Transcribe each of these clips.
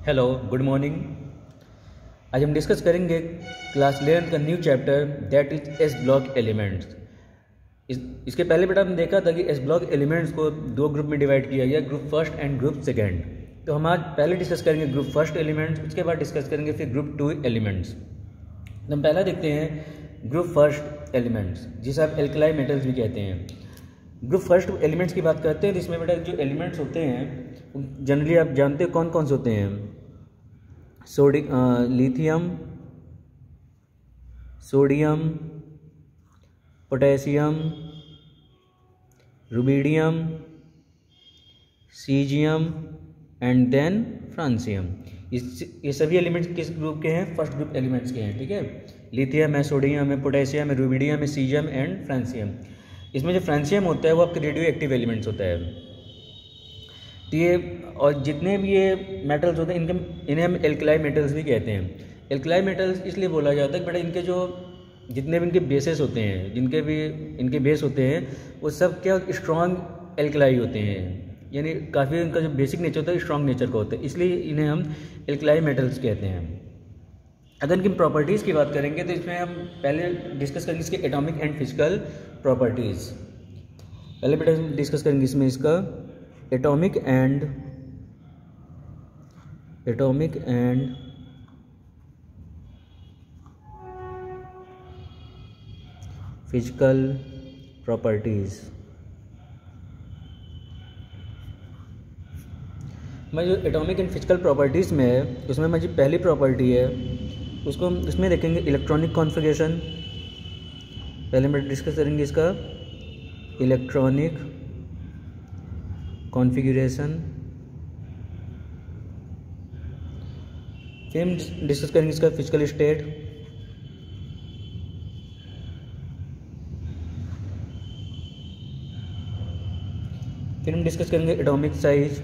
Hello, good morning. आज हम discuss करेंगे क्लास 11 का new chapter that is S block elements. इसके पहले बेटा हमने देखा था कि एस ब्लॉक एलिमेंट्स को दो ग्रुप में डिवाइड किया गया, group first and group second. तो हम आज पहले डिस्कस करेंगे ग्रुप फर्स्ट एलिमेंट्स, उसके बाद डिस्कस करेंगे फिर ग्रुप 2 एलिमेंट्स। हम पहला देखते हैं ग्रुप फर्स्ट एलिमेंट्स, जिसे आप एल्कलाई मेटल्स भी कहते हैं। ग्रुप फर्स्ट एलिमेंट्स की बात करते हैं तो इसमें बेटा जो एलिमेंट्स होते हैं जनरली आप जानते हो कौन कौन से होते हैं। Lithium, sodium, potassium, rubidium, caesium and then francium. ये सभी एलिमेंट्स किस ग्रुप के हैं? फर्स्ट ग्रुप एलिमेंट्स के हैं। ठीक है, लिथियम है, सोडियम है, पोटेशियम है, रुबिडियम है, सीजियम एंड फ्रांसियम। इसमें जो फ्रांसियम होता है वो आपके रेडियो एक्टिव एलिमेंट्स होता है। तो ये और जितने भी ये मेटल्स होते हैं इन्हें हम एल्कलाई मेटल्स भी कहते हैं। एल्कलाई मेटल्स इसलिए बोला जाता है कि बेटा इनके जो जितने भी इनके बेसेस होते हैं, जिनके भी इनके बेस होते हैं, वो सब क्या स्ट्रॉन्ग एल्कलाई होते हैं, यानी काफ़ी इनका जो बेसिक नेचर होता है स्ट्रॉन्ग नेचर का होता है, इसलिए इन्हें हम एल्कलाई मेटल्स कहते हैं। अगर इनकी प्रॉपर्टीज़ की बात करेंगे तो इसमें हम पहले डिस्कस करेंगे इसके एटॉमिक एंड फिजिकल प्रॉपर्टीज़। पहले बेटा डिस्कस करेंगे इसमें इसका एटॉमिक एंड फिजिकल प्रॉपर्टीज़। मैं जो एटॉमिक एंड फिजिकल प्रॉपर्टीज़ में है उसमें मैं जो पहली प्रॉपर्टी है उसको हम इसमें देखेंगे इलेक्ट्रॉनिक कॉन्फ़िगरेशन। पहले हम डिस्कस करेंगे इसका इलेक्ट्रॉनिक कॉन्फ़िगरेशन, फिर हम डिस्कस करेंगे इसका फिजिकल स्टेट, फिर हम डिस्कस करेंगे एटॉमिक साइज,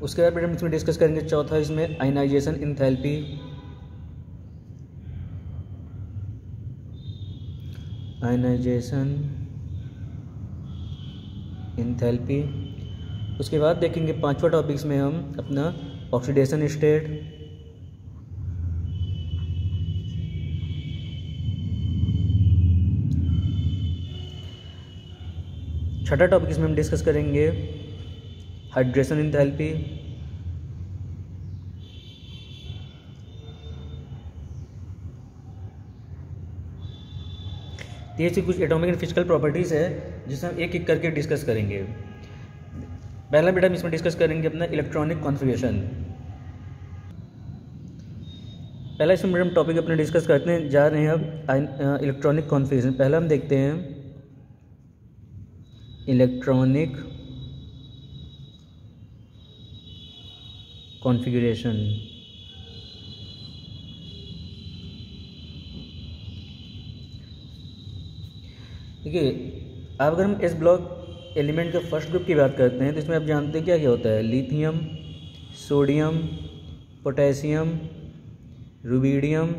उसके बाद हम इसमें डिस्कस करेंगे चौथा इसमें आयनाइजेशन एंथैल्पी, उसके बाद देखेंगे पांचवा टॉपिक्स में हम अपना ऑक्सीडेशन स्टेट, छठा टॉपिक इसमें हम डिस्कस करेंगे हाइड्रेशन एंथैल्पी, तो ये कुछ एटॉमिक एंड फिजिकल प्रॉपर्टीज़ है जिसे हम एक एक करके डिस्कस करेंगे। पहला बेटा हम इसमें डिस्कस करेंगे अपना इलेक्ट्रॉनिक कॉन्फ़िगरेशन। पहला इसमें हम टॉपिक अपने डिस्कस करते जा रहे हैं अब इलेक्ट्रॉनिक कॉन्फ़िगरेशन। पहला हम देखते हैं इलेक्ट्रॉनिक कॉन्फ़िगरेशन। देखिए, अब अगर हम इस ब्लॉक एलिमेंट के फर्स्ट ग्रुप की बात करते हैं तो इसमें आप जानते हैं क्या क्या होता है। Lithium, sodium, potassium, rubidium,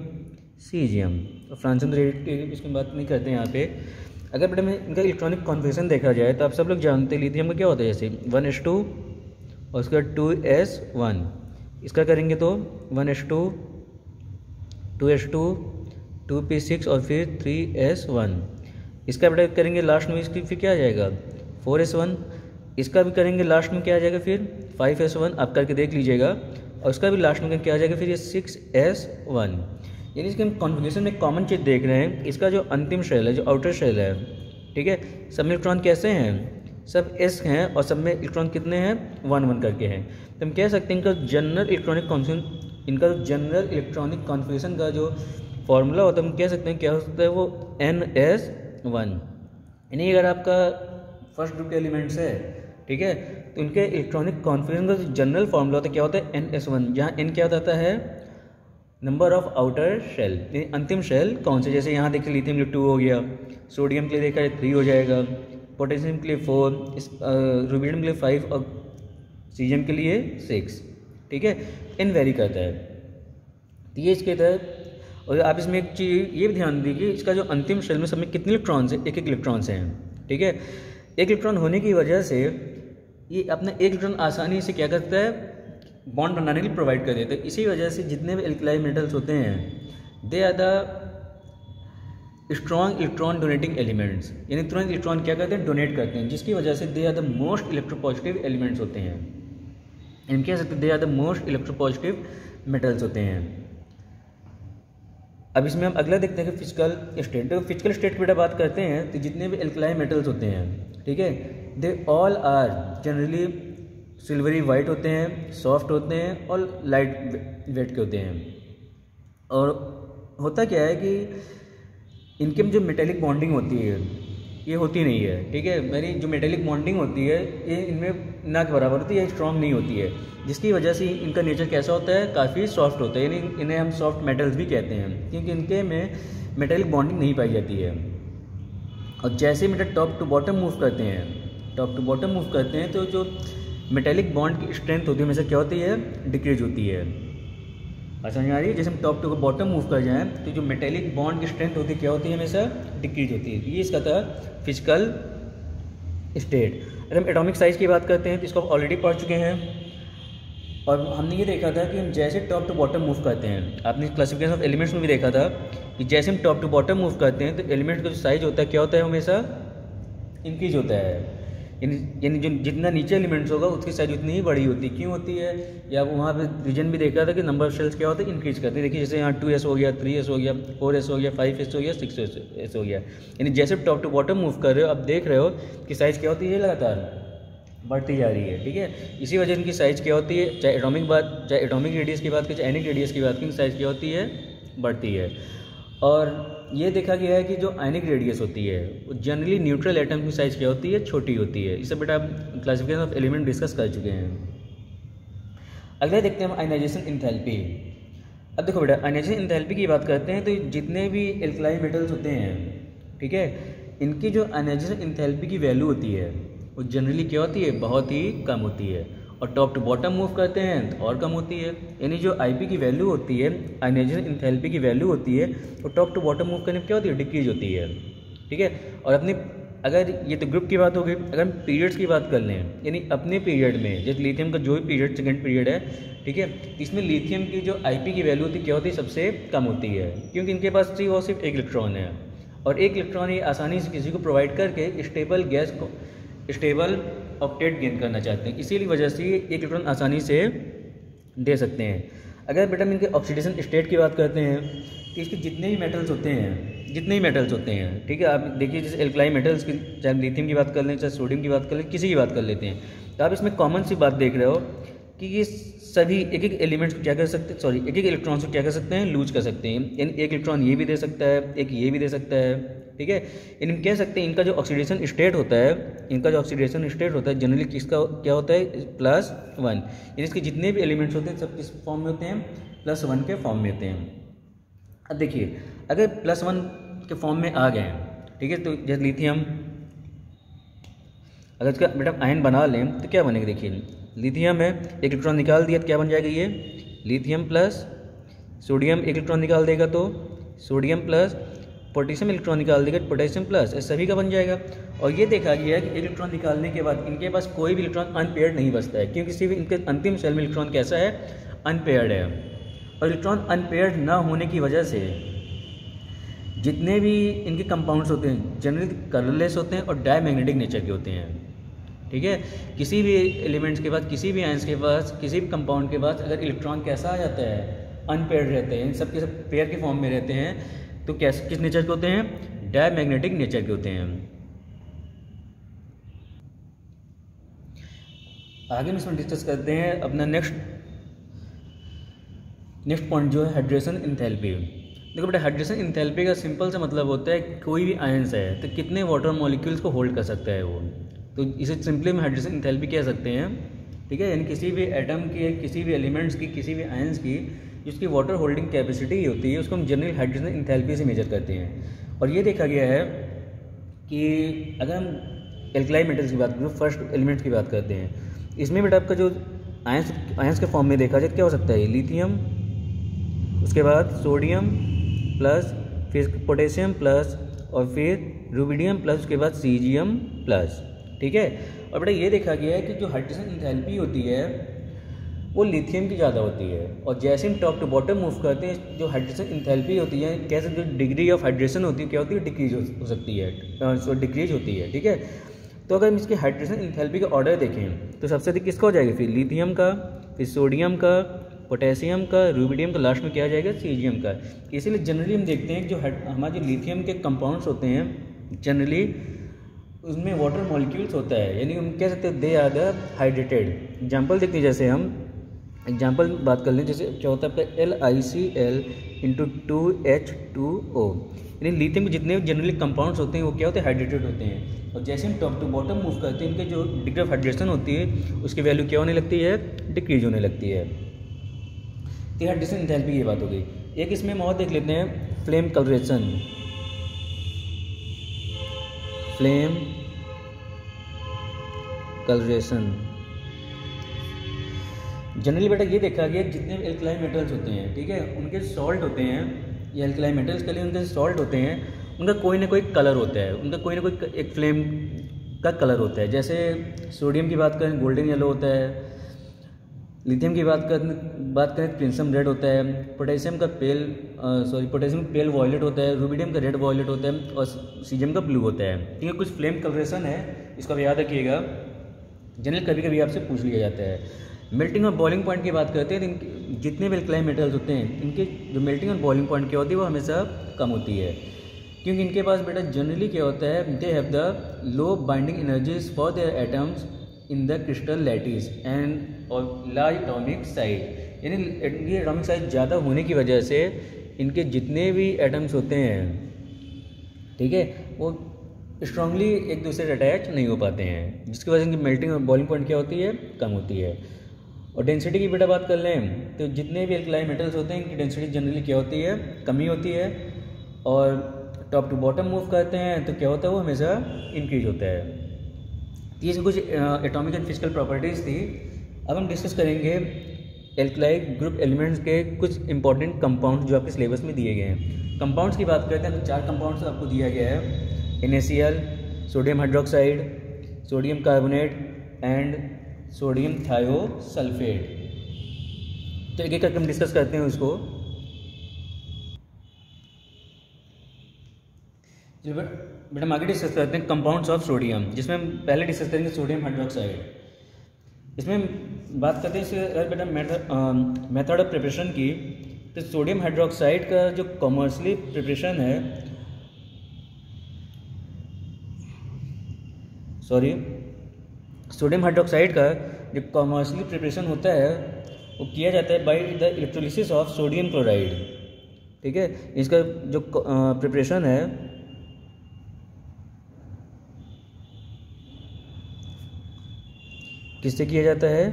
caesium और फ्रांसियम रेडियो इसकी बात नहीं करते हैं यहाँ पे। अगर बेटा में इनका इलेक्ट्रॉनिक कॉन्फ़िगरेशन देखा जाए तो आप सब लोग जानते हैं लिथियम का क्या होता है, जैसे 1s2 और उसके बाद 2s1। इसका करेंगे तो 1s2, 2s2, 2p6 और फिर 3s1। इसका बेटा करेंगे लास्ट में इसकी फिर क्या आ जाएगा 4s1। इसका भी करेंगे लास्ट में क्या आ जाएगा फिर 5s1, आप करके देख लीजिएगा। और उसका भी लास्ट में क्या आ जाएगा फिर ये 6s1। यानी इसके हम कॉन्फ़िगरेशन में कॉमन चीज़ देख रहे हैं, इसका जो अंतिम शेल है, जो आउटर शेल है, ठीक है, सब में इलेक्ट्रॉन कैसे हैं, सब s हैं और सब में इलेक्ट्रॉन कितने हैं 1 1 करके हैं। तो हम कह सकते हैं इनका जनरल इलेक्ट्रॉनिक कॉन्फ़िगरेशन का जो फॉर्मूला होता है हम कह सकते हैं क्या होता है, वो NS1। यानी अगर आपका फर्स्ट ग्रुप के एलिमेंट्स है, ठीक है, तो इनके इलेक्ट्रॉनिक कॉन्फ़िगरेशन का जो जनरल फॉर्मूला होता है क्या होता है NS1, जहाँ N क्या होता है नंबर ऑफ आउटर शेल, अंतिम शेल कौन से। जैसे यहाँ देखिए लिथियम के लिए 2 हो गया, सोडियम के लिए देखा जाए 3 हो जाएगा, पोटेशियम के लिए 4, रुबिडियम के लिए 5 और सीजियम के लिए 6। ठीक है, इन वेरी करता है। तो ये इसके तहत और आप इसमें एक चीज़ ये भी ध्यान दीजिए, इसका जो अंतिम शेल में सब में कितने इलेक्ट्रॉन्स हैं, एक इलेक्ट्रॉन्स हैं, ठीक है। एक इलेक्ट्रॉन होने की वजह से ये अपना एक इलेक्ट्रॉन आसानी से क्या करता है, बॉन्ड बनाने के लिए प्रोवाइड कर देता है। इसी वजह से जितने भी एल्कलाइन मेटल्स होते हैं they are the strong electron donating elements, यानी तुरंत इलेक्ट्रॉन क्या करते हैं, डोनेट करते हैं, जिसकी वजह से they are the most electropositive elements होते हैं, इन कह सकते they are the most electropositive metals होते हैं। अब इसमें हम अगला देखते हैं कि फिजिकल स्टेट। तो फिजिकल स्टेट की बेटा बात करते हैं तो जितने भी एल्कलाइन मेटल्स होते हैं, ठीक है, they all are generally silvery white होते हैं, सॉफ्ट होते हैं और लाइट वेट के होते हैं। और होता क्या है कि इनके में जो मेटेलिक बॉन्डिंग होती है ये होती नहीं है, ठीक है, मेरी जो मेटेलिक बॉन्डिंग होती है ये इनमें ना के बराबर होती है, स्ट्रॉन्ग नहीं होती है, जिसकी वजह से इनका नेचर कैसा होता है, काफ़ी सॉफ्ट होता है, यानी इन्हें हम सॉफ्ट मेटल्स भी कहते हैं, क्योंकि इनके में मेटेलिक बॉन्डिंग नहीं पाई जाती है। और जैसे metal top to bottom move करते हैं, टॉप टू बॉटम मूव करते हैं, तो जो मेटेलिक बॉन्ड की स्ट्रेंथ होती है हमेशा क्या होती है, डिक्रीज होती है। अच्छा समझ आ रही है, जैसे हम टॉप टू बॉटम मूव कर जाएं तो जो मेटेलिक बॉन्ड की स्ट्रेंथ होती है क्या होती है, हमेशा डिक्रीज होती है। ये इसका था फिजिकल स्टेट। अगर हम एटॉमिक साइज़ की बात करते हैं तो इसको आप ऑलरेडी पढ़ चुके हैं, और हमने ये देखा था कि हम जैसे टॉप टू बॉटम मूव करते हैं, आपने क्लासिफिकेशन ऑफ एलिमेंट्स में भी देखा था कि जैसे हम टॉप टू बॉटम मूव करते हैं तो एलिमेंट्स का जो साइज होता है क्या होता है, हमेशा इंक्रीज होता है, यानी जो जितना नीचे एलिमेंट्स होगा उसकी साइज उतनी ही बड़ी होती है। क्यों होती है, या वहाँ पे रीजन भी देखा था कि नंबर ऑफ शेल्स क्या होते हैं, इंक्रीज करते हैं। देखिए जैसे यहाँ 2s हो गया, 3s हो गया, 4s हो गया, 5s हो गया, 6s हो गया, यानी जैसे टॉप टू बॉटम मूव कर रहे हो आप देख रहे हो कि साइज़ क्या होती है, लगातार बढ़ती जा रही है, ठीक है। इसी वजह इनकी साइज़ क्या होती है, चाहे एटॉमिक रेडियस की बात करें, चाहे एनिक रेडियस की बात करें, साइज़ क्या होती है, बढ़ती है। और ये देखा गया है कि जो आयनिक रेडियस होती है वो जनरली न्यूट्रल एटम की साइज़ क्या होती है, छोटी होती है। इससे बेटा आप क्लासिफिकेशन ऑफ एलिमेंट डिस्कस कर चुके हैं। अगला देखते हैं हम आयनाइजेशन एंथैल्पी। अब देखो बेटा आयनाइजेशन एंथैल्पी की बात करते हैं तो जितने भी एल्कलाइन मेटल्स होते हैं, ठीक है, इनकी जो आयनाइजेशन एंथैल्पी की वैल्यू होती है वो जनरली क्या होती है, बहुत ही कम होती है, और टॉप टू बॉटम मूव करते हैं तो और कम होती है। यानी जो आईपी की वैल्यू होती है, आयनाइजेशन एंथैल्पी की वैल्यू होती है, वो टॉप टू बॉटम मूव करने में क्या होती है, डिक्रीज होती है, ठीक है। और अपने अगर ये तो ग्रुप की बात हो गई, अगर हम पीरियड्स की बात कर लें, यानी अपने पीरियड में जैसे लिथियम का जो भी पीरियड सेकेंड पीरियड है, ठीक है, इसमें लिथियम की जो आईपी की वैल्यू होती है क्या होती है, सबसे कम होती है, क्योंकि इनके पास सिर्फ एक इलेक्ट्रॉन है, और एक इलेक्ट्रॉन ये आसानी से किसी को प्रोवाइड करके स्टेबल गैस को स्टेबल ऑक्टेट गेन करना चाहते हैं, इसीलिए वजह से एक इलेक्ट्रॉन आसानी से दे सकते हैं। अगर बेटा हम इनके ऑक्सीडेशन स्टेट की बात करते हैं कि इसके जितने भी मेटल्स होते हैं, ठीक है, आप देखिए जैसे एल्कलाइन मेटल्स की, चाहे लिथियम की बात कर लें, चाहे सोडियम की बात कर लें, किसी की बात कर लेते हैं, तो आप इसमें कॉमन सी बात देख रहे हो कि ये सभी एक एक एलिमेंट्स को क्या कर सकते हैं, एक एक इलेक्ट्रॉन को क्या कर सकते हैं, लूज कर सकते हैं, यानी एक इलेक्ट्रॉन ये भी दे सकता है, एक ये भी दे सकता है, ठीक है। इन कह सकते हैं इनका जो ऑक्सीडेशन स्टेट होता है, जनरली किसका क्या होता है, +1, यानी इसके जितने भी एलिमेंट्स होते हैं सब किस फॉर्म में होते हैं, +1 के फॉर्म में होते हैं। अब देखिए अगर +1 के फॉर्म में आ गए, ठीक है, तो जैसे लिथियम अगर इसका बेटा आयन बना लें तो क्या बनेगा, देखिए लिथियम है, एक इलेक्ट्रॉन निकाल दिया तो क्या बन जाएगा, ये लिथियम प्लस सोडियम, एक इलेक्ट्रॉन निकाल देगा तो सोडियम प्लस पोटेशियम, इलेक्ट्रॉन निकाल देगा पोटेशियम प्लस, ऐसे सभी का बन जाएगा। और ये देखा गया है कि एक इलेक्ट्रॉन निकालने के बाद इनके पास कोई भी इलेक्ट्रॉन अनपेयर्ड नहीं बचता है, क्योंकि सिर्फ इनके अंतिम सेल में इलेक्ट्रॉन कैसा है, अनपेयर्ड है। और इलेक्ट्रॉन अनपेयर्ड ना होने की वजह से जितने भी इनके कंपाउंड्स होते हैं जनरली कलरलेस होते हैं और डायमैग्नेटिक नेचर के होते हैं, ठीक है। किसी भी एलिमेंट्स के पास, किसी भी आयंस के पास, किसी भी कंपाउंड के पास अगर इलेक्ट्रॉन कैसा आ जाता है, अनपेयर्ड रहते हैं, सब के सब पेयर के फॉर्म में रहते हैं, तो कैसे किस नेचर के होते हैं, डायमैग्नेटिक नेचर के होते हैं। आगे हम इसमें डिस्कस करते हैं अपना नेक्स्ट पॉइंट जो है हाइड्रेशन एंथैल्पी। देखो बेटा हाइड्रेशन एंथैल्पी का सिंपल सा मतलब होता है कोई भी आयंस है तो कितने वाटर मॉलिक्यूल्स को होल्ड कर सकता है वो, तो इसे सिंपली हम हाइड्रेशन एंथैल्पी कह सकते हैं, ठीक है। यानी किसी भी एटम की, किसी भी एलिमेंट्स की, किसी भी आयंस की जिसकी वाटर होल्डिंग कैपेसिटी होती है उसको हम जनरल हाइड्रेशन एंथैल्पी से मेजर करते हैं। और ये देखा गया है कि अगर हम एल्कलाइन मेटल्स की बात करें, फर्स्ट एलिमेंट्स की बात करते हैं, इसमें बेटा आपका जो आयंस के फॉर्म में देखा जाए क्या हो सकता है, लिथियम, उसके बाद सोडियम, प्लस, फिर पोटेशियम प्लस, और फिर रुबिडियम प्लस, उसके बाद सीजियम प्लस। ठीक है। और बेटा ये देखा गया है कि जो हाइड्रेशन इंथैल्पी होती है वो लिथियम की ज़्यादा होती है, और जैसे हम टॉप टू बॉटम मूव करते हैं जो हाइड्रेशन इंथैल्पी होती है, कैसे जो डिग्री ऑफ हाइड्रेशन होती है क्या होती है, डिक्रीज हो सकती है, डिक्रीज होती है। ठीक है। तो अगर हम इसकी हाइड्रेशन इंथैल्पी का ऑर्डर देखें तो सबसे अधिक किसका हो जाएगा, फिर लिथियम का, फिर सोडियम का, पोटेशियम का, रुबिडियम का, लास्ट में क्या आ जाएगा, सीजियम का। इसीलिए जनरली हम देखते हैं जो हमारे जो लिथियम के कंपाउंड्स होते हैं जनरली उसमें वाटर मॉलिक्यूल्स होता है, यानी हम कह सकते हैं they are the hydrated. Example देखते हैं, जैसे हम एग्जाम्पल बात कर लें, जैसे क्या होता है आपका LiCl इंटू 2H2O, यानी लिथियम के जितने जनरली कंपाउंड्स होते हैं वो क्या होते हैं, हाइड्रेटेड होते हैं। और जैसे हम टॉप टू बॉटम मूव करते हैं इनके जो डिग्री ऑफ हाइड्रेशन होती है उसकी वैल्यू क्या होने लगती है, डिक्रीज होने लगती है। तो हाइड्रेशन इंथैल्पी की बात हो गई। एक इसमें हम और देख लेते हैं, flame colouration. Flame colouration generally बेटा ये देखा गया जितने एल्कलाइन मेटल्स होते हैं, ठीक है, उनके सॉल्ट होते हैं, ये एल्कलाइन मेटल्स के लिए उनके सॉल्ट होते हैं, उनका कोई ना कोई कलर होता है, उनका कोई ना कोई एक फ्लेम का कलर होता है। जैसे सोडियम की बात करें गोल्डन येलो होता है, लिथियम की बात करें क्रिम्सन रेड होता है, पोटेशियम का पोटेशियम पेल वॉयलेट होता है, रुबिडियम का रेड वॉयलेट होता है, और सीजियम का ब्लू होता है। ठीक है, कुछ फ्लेम कलरेशन है, इसको आप याद रखिएगा, जनरल कभी कभी आपसे पूछ लिया जाता है। मेल्टिंग और बॉइलिंग पॉइंट की बात करते हैं तो इनके जितने भी एल्कलाइन मेटल्स होते हैं इनके जो मेल्टिंग और बॉइलिंग पॉइंट क्या होती है वो हमेशा कम होती है, क्योंकि इनके पास बेटा जनरली क्या होता है, they have the low binding energies for their atoms in the crystal lattice and और लार्ज एटॉमिक साइज, यानी इनकी एटॉमिक साइज ज़्यादा होने की वजह से इनके जितने भी एटम्स होते हैं, ठीक है, वो स्ट्रांगली एक दूसरे से अटैच नहीं हो पाते हैं, जिसकी वजह से इनकी मेल्टिंग और बॉइलिंग पॉइंट क्या होती है, कम होती है। और डेंसिटी की बेटा बात कर लें तो जितने भी एल्कलाइन मेटल्स होते हैं इनकी डेंसिटी जनरली क्या होती है, कमी होती है, और टॉप टू बॉटम मूव करते हैं तो क्या होता है, वो हमेशा इंक्रीज होता है। ये कुछ एटॉमिक एंड फिजिकल प्रॉपर्टीज़ थी। अब हम डिस्कस करेंगे एल्कलाइन ग्रुप एलिमेंट्स के कुछ इंपॉर्टेंट कंपाउंड्स जो आपके सिलेबस में दिए गए हैं। कंपाउंड्स की बात करते हैं तो 4 कंपाउंड्स आपको दिया गया है, NaCl, sodium hydroxide, sodium carbonate and sodium thiosulphate. तो एक एक करके हम डिस्कस करते हैं उसको। बेटा हम आगे डिस्कस करते हैं कंपाउंड्स ऑफ सोडियम, जिसमें हम पहले डिस्कस करेंगे सोडियम हाइड्रोक्साइड। इसमें हम बात करते हैं अगर बेटा मेथड ऑफ प्रिपरेशन की, तो सोडियम हाइड्रोक्साइड का जो कॉमर्शियली प्रिपरेशन है, सोडियम हाइड्रोक्साइड का जो कॉमर्शियली प्रिपरेशन होता है वो किया जाता है by the electrolysis of sodium chloride. ठीक है, इसका जो प्रिपरेशन है किससे किया जाता है,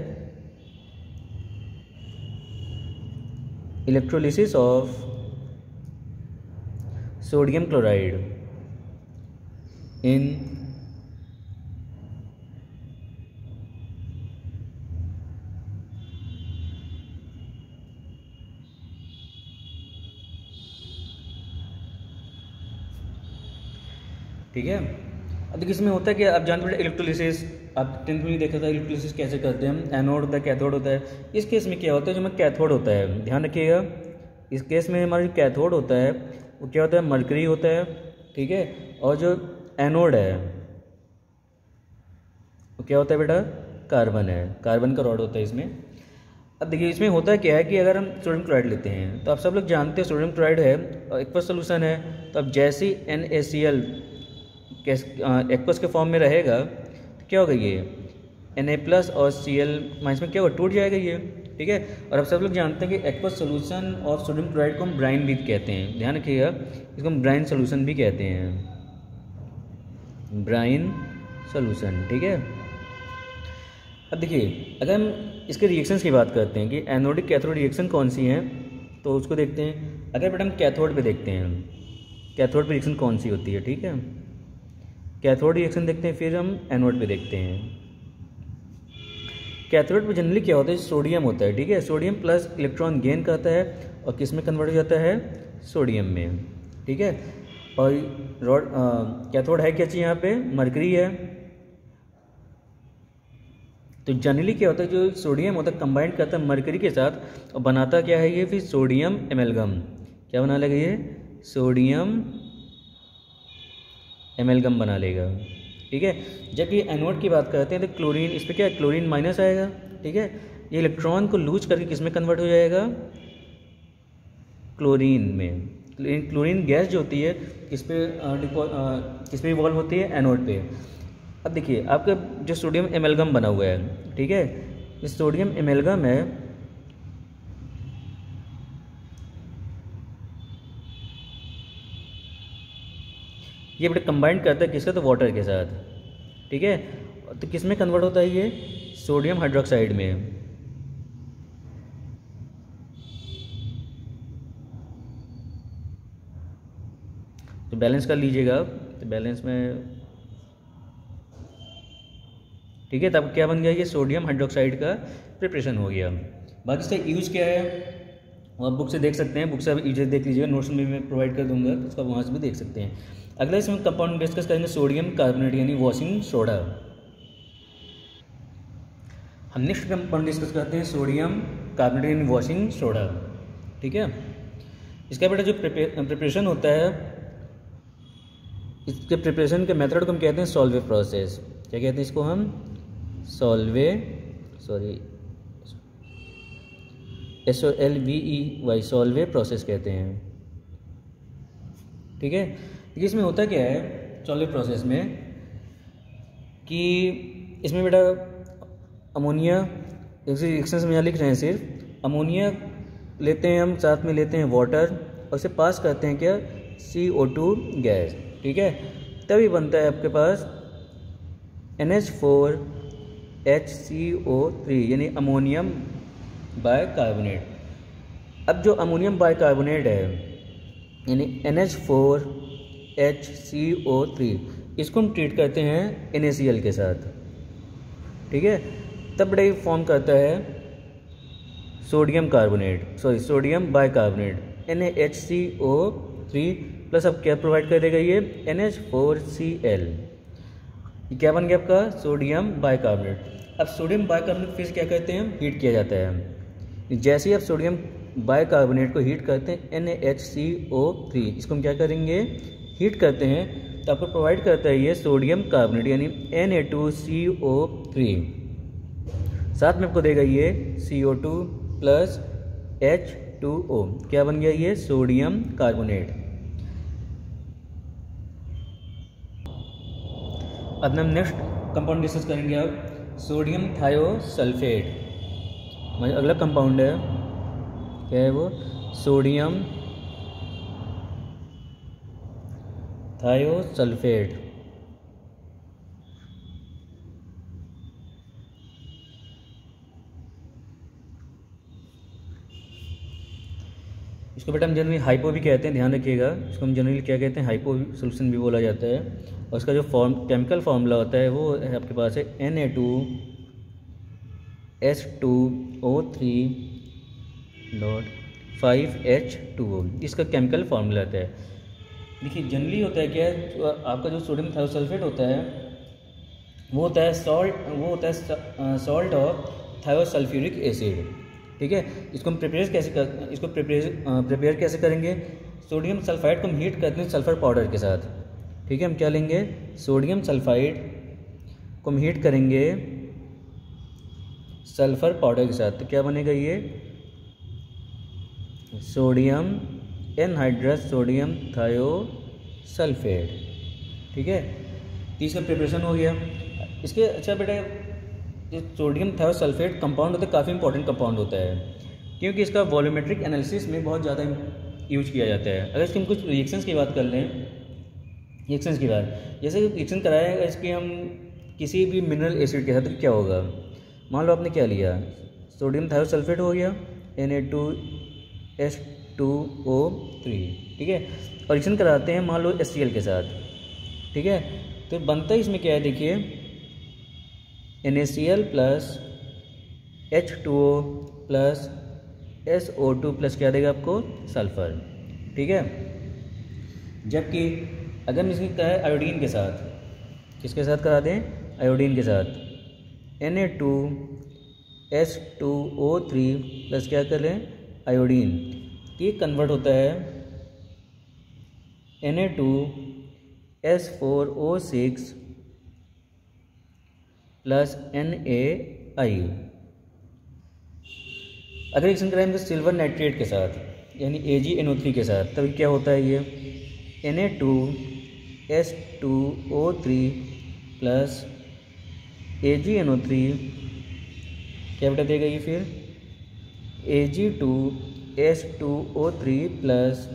electrolysis of sodium chloride in ठीक है। अब देखिए इसमें होता है कि आप जानते हैं इलेक्ट्रोलिसिस, आप 10th में देखा था इलेक्ट्रोलिसिस कैसे करते हैं, एनोड होता है, कैथोड होता है। इस केस में क्या होता है, जो में कैथोड होता है, ध्यान रखिएगा, इस केस में हमारा जो कैथोड होता है वो क्या होता है, मरकरी होता है, ठीक है, और जो एनोड है वो क्या होता है बेटा, कार्बन है, कार्बन का रॉड होता है इसमें। अब देखिए इसमें होता क्या है कि अगर हम सोडियम क्लोराइड लेते हैं तो आप सब लोग जानते हैं सोडियम क्लोराइड है और एक्वस सोल्यूशन है, तो अब जैसे ही NaCl एक्वस के फॉर्म में रहेगा तो क्या होगा, ये Na+ और Cl- में क्या होगा, टूट जाएगा ये। ठीक है, और अब सब लोग जानते हैं कि एक्वस सोल्यूशन और सोडियम क्लोराइड को हम ब्राइन भी कहते हैं, ध्यान रखिएगा, इसको हम ब्राइन सोल्यूशन भी कहते हैं, ब्राइन सोल्यूशन। ठीक है, अब देखिए अगर हम इसके रिएक्शंस की बात करते हैं कि एनोडिक कैथोड रिएक्शन कौन सी हैं, तो उसको देखते हैं। अगर बेटा हम कैथोड पे देखते हैं, कैथोड पे रिएक्शन कौन सी होती है, ठीक है, कैथोड रिएक्शन देखते हैं, फिर हम एनोड पे देखते हैं। कैथोड पे जनरली क्या होता है, सोडियम होता है, ठीक है, सोडियम प्लस इलेक्ट्रॉन गेन करता है और किस में कन्वर्ट हो जाता है, सोडियम में, ठीक है। और रॉड कैथोड है क्या चाहिए यहाँ पे, मरकरी है। तो जनरली क्या होता है, जो सोडियम होता है कंबाइंड करता है मरकरी के साथ और बनाता क्या है ये, फिर सोडियम एमेलगम। क्या बना लेगा ये, सोडियम एमेलगम बना लेगा, ठीक है। जब ये एनोड की बात करते हैं तो क्लोरीन, इस पर क्या है, क्लोरीन माइनस आएगा, ठीक है। ये इलेक्ट्रॉन को लूज करके किस में कन्वर्ट हो जाएगा, क्लोरीन में। क्लोरीन गैस जो होती है किस पे इवॉल्व होती है, एनोड पे। अब देखिए आपका जो सोडियम एमेलगम बना हुआ है, ठीक है, इस सोडियम एमेलगम है, ये बड़े कंबाइंड करता है किसका, तो वाटर के साथ, ठीक है। तो किस में कन्वर्ट होता है ये, सोडियम हाइड्रोक्साइड में। तो बैलेंस कर लीजिएगा आप, तो बैलेंस में, ठीक है। तब क्या बन गया, ये सोडियम हाइड्रोक्साइड का प्रिपरेशन हो गया। बाकी इसका यूज क्या है वो आप बुक से देख सकते हैं, बुक से आप यूज देख लीजिएगा, नोट्स में मैं प्रोवाइड कर दूंगा, तो उसका वहाँ से भी देख सकते हैं। अगला इसमें कंपाउंड डिस्कस करेंगे सोडियम कार्बोनेट यानी वॉशिंग सोडा। हम नेक्स्ट कंपाउंड डिस्कस करते हैं सोडियम कार्बोनेट यानी वॉशिंग सोडा, ठीक है। इसका बेटा जो प्रिपरेशन होता है, इसके प्रिपरेशन के मेथड को हम कहते हैं सॉल्वे प्रोसेस। क्या कहते हैं इसको हम, SOLVE सॉल्वे प्रोसेस कहते हैं, ठीक है। देखिए इसमें होता क्या है सॉल्वे प्रोसेस में कि इसमें बेटा अमोनिया, रिएक्शंस में यहाँ लिख रहे हैं सिर्फ अमोनिया लेते हैं हम, साथ में लेते हैं वाटर और उसे पास करते हैं क्या, CO2 गैस, ठीक है। तभी बनता है आपके पास NH4HCO3 यानी अमोनियम बाइकार्बोनेट। अब जो अमोनियम बाइकार्बोनेट है यानी NH4HCO3, इसको हम ट्रीट करते हैं NaCl के साथ, ठीक है। तब बड़ा फॉर्म करता है सोडियम बाइकार्बोनेट NaHCO3 प्लस अब क्या प्रोवाइड कर देगा ये, NH4Cl। ये क्या बन गया आपका, सोडियम बाइकार्बोनेट। अब सोडियम बाइकार्बोनेट फिर क्या करते हैं, हीट किया जाता है। जैसे ही आप सोडियम बाइकार्बोनेट को हीट करते हैं NaHCO3, इसको हम क्या करेंगे, हीट करते हैं, तो आपको प्रोवाइड करता है ये सोडियम कार्बोनेट यानी Na2CO3। साथ में आपको देगा ये CO2 प्लस H2O। क्या बन गया ये, सोडियम कार्बोनेट। अब हम नेक्स्ट कंपाउंड डिस्कस करेंगे अब सोडियम थायोसल्फेट। हमारा अगला कंपाउंड है, क्या है वो, सोडियम थायोसल्फेट। इसको बेटा हम जनरली हाइपो भी कहते हैं, ध्यान रखिएगा। इसको हम जनरली क्या कहते हैं, हाइपो सोल्यूशन भी बोला जाता है। और इसका जो केमिकल फार्मूला होता है वो है आपके पास है Na2S2O3.5H2O। इसका केमिकल फार्मूला होता है। देखिए जनरली होता है क्या है, तो आपका जो सोडियम थायोसल्फेट होता है वो होता है सॉल्ट ऑफ थायोसल्फ्यूरिक एसिड, ठीक है। इसको हम प्रिपेयर कैसे करेंगे, सोडियम सल्फाइड को हम हीट करते हैं सल्फर पाउडर के साथ, ठीक है। हम क्या लेंगे, सोडियम सल्फाइड को हम हीट करेंगे सल्फर पाउडर के साथ, तो क्या बनेगा ये, सोडियम एनहाइड्रस सोडियम थायोसल्फेट, ठीक है। तो इसका प्रिपरेशन हो गया। इसके अच्छा बेटा जो सोडियम थायोसल्फेट कंपाउंड होता है काफ़ी इंपॉर्टेंट कंपाउंड होता है, क्योंकि इसका वॉल्यूमेट्रिक एनालिसिस में बहुत ज़्यादा यूज किया जाता है। अगर इसकी हम कुछ रिएक्शंस की बात कर लें, रिएक्शंस की बात, जैसे रिएक्शन कराया इसके हम किसी भी मिनरल एसिड के साथ, तो क्या होगा, मान लो आपने क्या लिया, सोडियम थायोसल्फेट हो गया Na2S2O3, ठीक है। और रिएक्शन कराते हैं मान लो HCl के साथ, ठीक है। तो बनता है इसमें क्या है, देखिए NaCl plus H2O plus SO2 plus क्या देगा आपको, सल्फर, ठीक है। जबकि अगर हम इसकी कहें आयोडीन के साथ, किसके साथ करा दें, आयोडीन के साथ, Na2S2O3 प्लस क्या कर लें, आयोडीन, ये कन्वर्ट होता है Na2S4O6 प्लस NaI। अगर रिएक्शन कराएं तो सिल्वर नाइट्रेट के साथ यानी AgNO3 के साथ, तभी क्या होता है ये Na2S2O3 प्लस AgNO3 क्या बेटा देगा ये, फिर Ag2S2O3 प्लस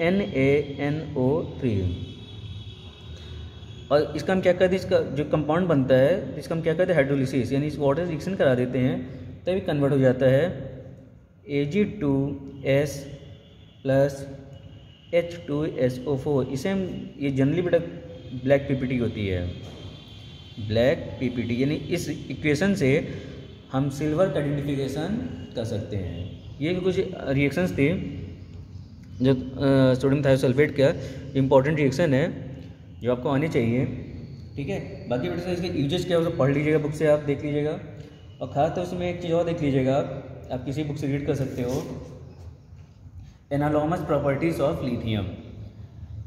NaNO3। और इसका हम क्या करते हैं, इसका जो कंपाउंड बनता है इसका हम क्या करते हैं, हाइड्रोलिसिस, यानी इस वाटर रिएक्शन करा देते हैं तभी कन्वर्ट हो जाता है Ag2S प्लस H2SO4। इसे हम, ये जनरली बेटा ब्लैक पीपीटी होती है, ब्लैक पीपीटी, यानी इस इक्वेशन से हम सिल्वर का आइडेंटिफिकेशन कर सकते हैं। ये कुछ रिएक्शंस थे जो सोडियम थायोसल्फेट का इम्पॉर्टेंट रिएक्शन है जो आपको आने चाहिए, ठीक है। बाकी बेटा से इसके यूजेस क्या है उसे पढ़ लीजिएगा, बुक से आप देख लीजिएगा। और खास तौर से उसमें एक चीज़ और देख लीजिएगा, आप किसी बुक से रीड कर सकते हो, एनालॉमस प्रॉपर्टीज़ ऑफ लिथियम।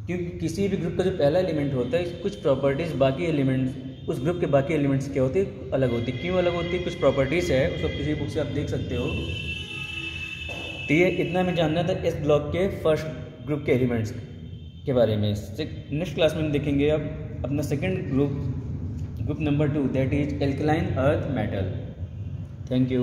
क्योंकि किसी भी ग्रुप का जो पहला एलिमेंट होता है कुछ प्रॉपर्टीज़ बाकी एलिमेंट्स, उस ग्रुप के बाकी एलिमेंट्स क्या होती है, अलग होती है। क्यों अलग होती है, कुछ प्रॉपर्टीज़ है, उसको किसी बुक से आप देख सकते हो। तो ये इतना हमें जानना था इस ब्लॉक के फर्स्ट ग्रुप के एलिमेंट्स के बारे में। नेक्स्ट क्लास में हम देखेंगे अब अपना second group number 2, that is alkaline earth metal. Thank you.